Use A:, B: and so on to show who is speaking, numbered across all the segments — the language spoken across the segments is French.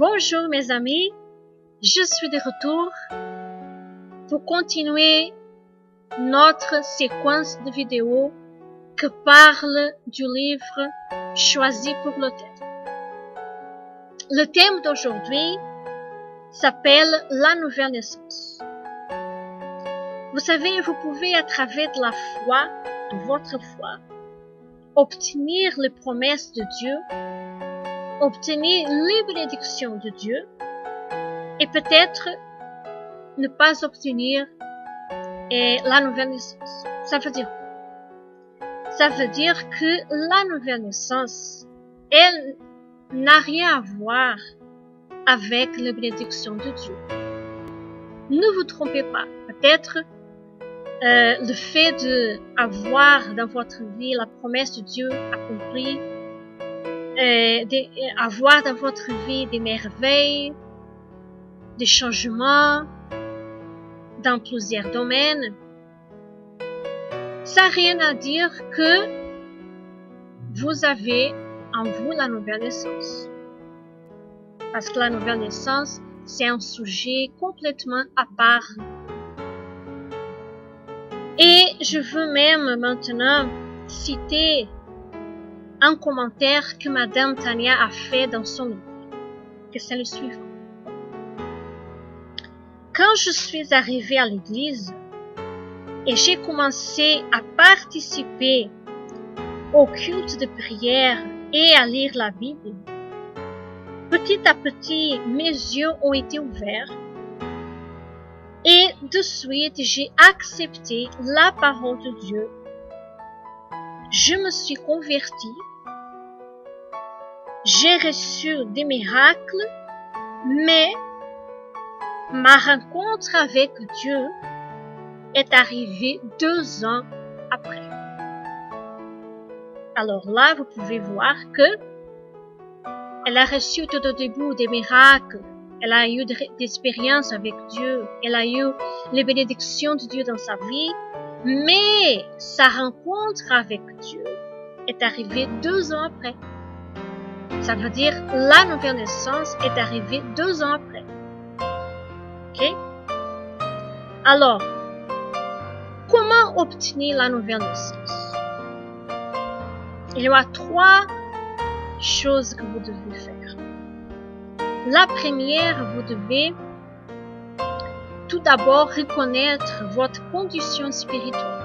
A: Bonjour mes amis, je suis de retour pour continuer notre séquence de vidéos que parle du livre choisi pour le thème. Le thème d'aujourd'hui s'appelle la nouvelle naissance. Vous savez, vous pouvez à travers de la foi, de votre foi, obtenir les promesses de Dieu, obtenir les bénédictions de Dieu et peut-être ne pas obtenir la nouvelle naissance. Ça veut dire quoi? Ça veut dire que la nouvelle naissance, elle n'a rien à voir avec les bénédictions de Dieu. Ne vous trompez pas. Peut-être le fait d'avoir dans votre vie la promesse de Dieu accomplie, avoir dans votre vie des merveilles, des changements dans plusieurs domaines, ça n'a rien à dire que vous avez en vous la nouvelle naissance. Parce que la nouvelle naissance, c'est un sujet complètement à part. Et je veux même maintenant citer un commentaire que Madame Tania a fait dans son livre, que c'est le suivant. Quand je suis arrivée à l'église et j'ai commencé à participer au culte de prière et à lire la Bible, petit à petit, mes yeux ont été ouverts et de suite, j'ai accepté la parole de Dieu. Je me suis convertie, j'ai reçu des miracles, mais ma rencontre avec Dieu est arrivée 2 ans après. Alors là, vous pouvez voir que elle a reçu tout au début des miracles, elle a eu des expériences avec Dieu, elle a eu les bénédictions de Dieu dans sa vie, mais sa rencontre avec Dieu est arrivée 2 ans après. Ça veut dire la nouvelle naissance est arrivée 2 ans après. Ok? Alors, comment obtenir la nouvelle naissance? Il y a 3 choses que vous devez faire. La première, vous devez tout d'abord reconnaître votre condition spirituelle.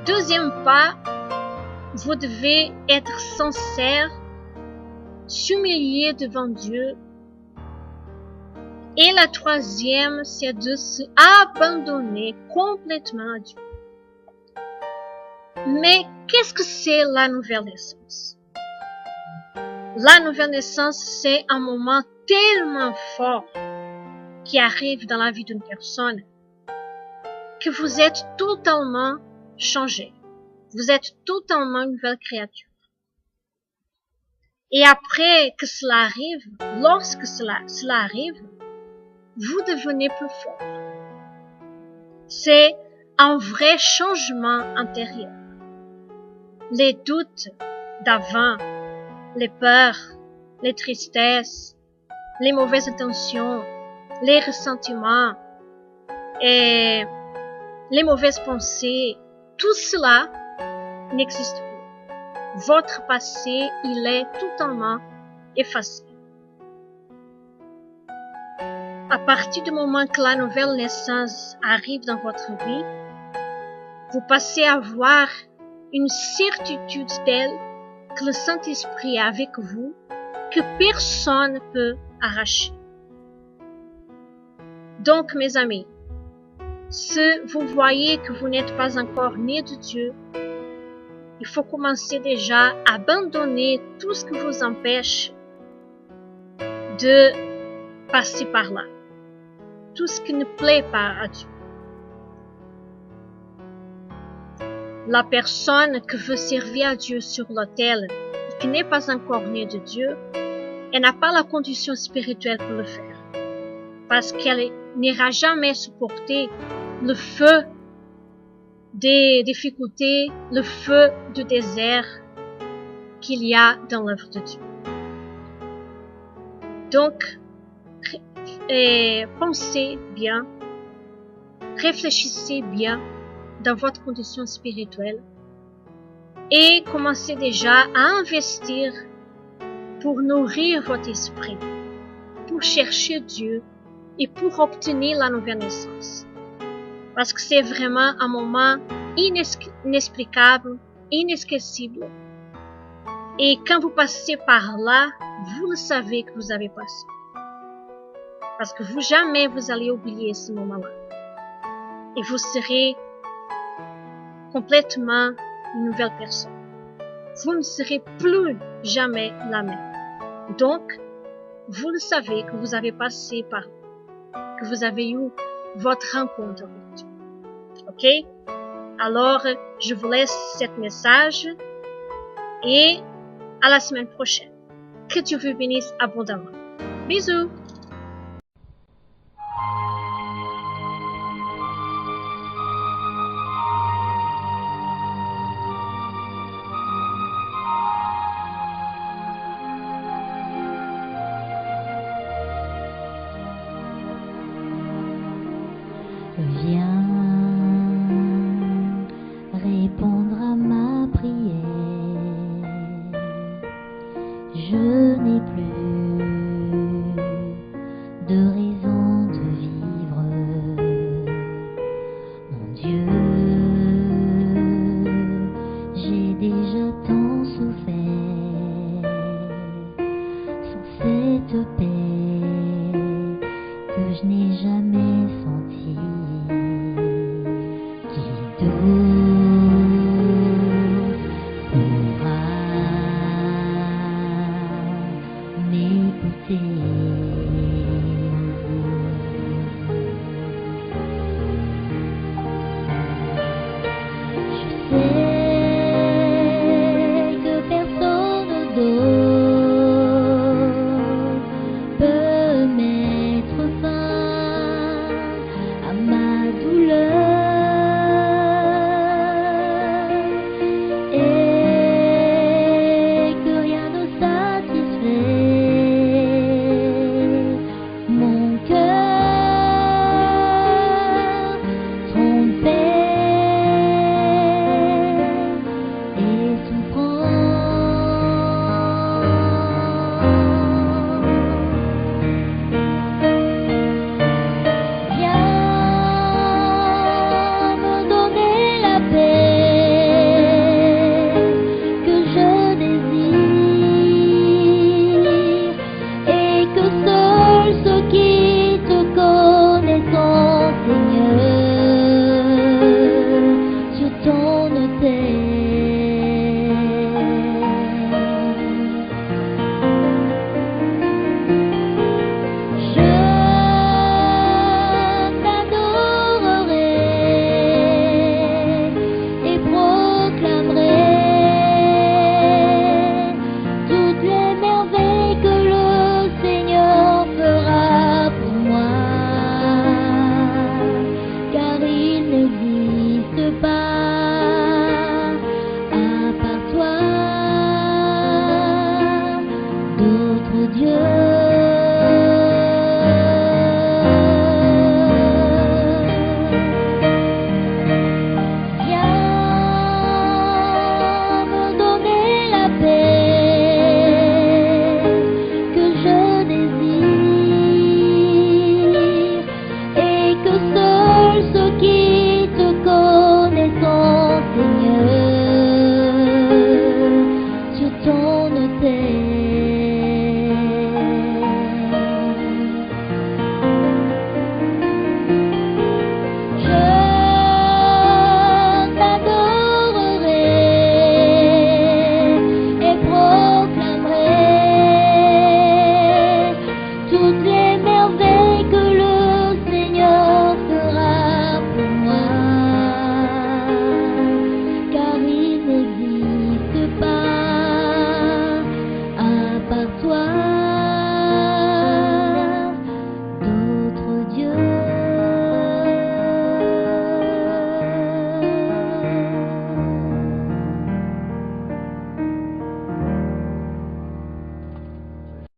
A: Deuxième pas, vous devez être sincère, s'humilier devant Dieu. Et la troisième, c'est de se abandonner complètement à Dieu. Mais qu'est-ce que c'est la nouvelle naissance? La nouvelle naissance, c'est un moment tellement fort qui arrive dans la vie d'une personne que vous êtes totalement changé. Vous êtes totalement une nouvelle créature. Et après que cela arrive, lorsque cela arrive, vous devenez plus fort. C'est un vrai changement intérieur. Les doutes d'avant, les peurs, les tristesses, les mauvaises intentions, les ressentiments et les mauvaises pensées, tout cela n'existe plus. Votre passé, il est totalement effacé. À partir du moment que la nouvelle naissance arrive dans votre vie, vous passez à avoir une certitude telle que le Saint-Esprit est avec vous, que personne ne peut arracher. Donc, mes amis, si vous voyez que vous n'êtes pas encore né de Dieu, il faut commencer déjà à abandonner tout ce qui vous empêche de passer par là. Tout ce qui ne plaît pas à Dieu. La personne qui veut servir à Dieu sur l'autel et qui n'est pas encore née de Dieu, elle n'a pas la condition spirituelle pour le faire. Parce qu'elle n'ira jamais supporter le feu des difficultés, le feu du désert qu'il y a dans l'œuvre de Dieu. Donc, pensez bien, réfléchissez bien dans votre condition spirituelle et commencez déjà à investir pour nourrir votre esprit, pour chercher Dieu et pour obtenir la nouvelle naissance. Parce que c'est vraiment un moment inexplicable, inesquecible. Et quand vous passez par là, vous le savez que vous avez passé. Parce que jamais vous allez oublier ce moment-là. Et vous serez complètement une nouvelle personne. Vous ne serez plus jamais la même. Donc, vous le savez que vous avez passé par là, que vous avez eu votre rencontre avec Dieu. Ok? Alors, je vous laisse cet message et à la semaine prochaine. Que Dieu vous bénisse abondamment. Bisous!
B: Viens, réponds.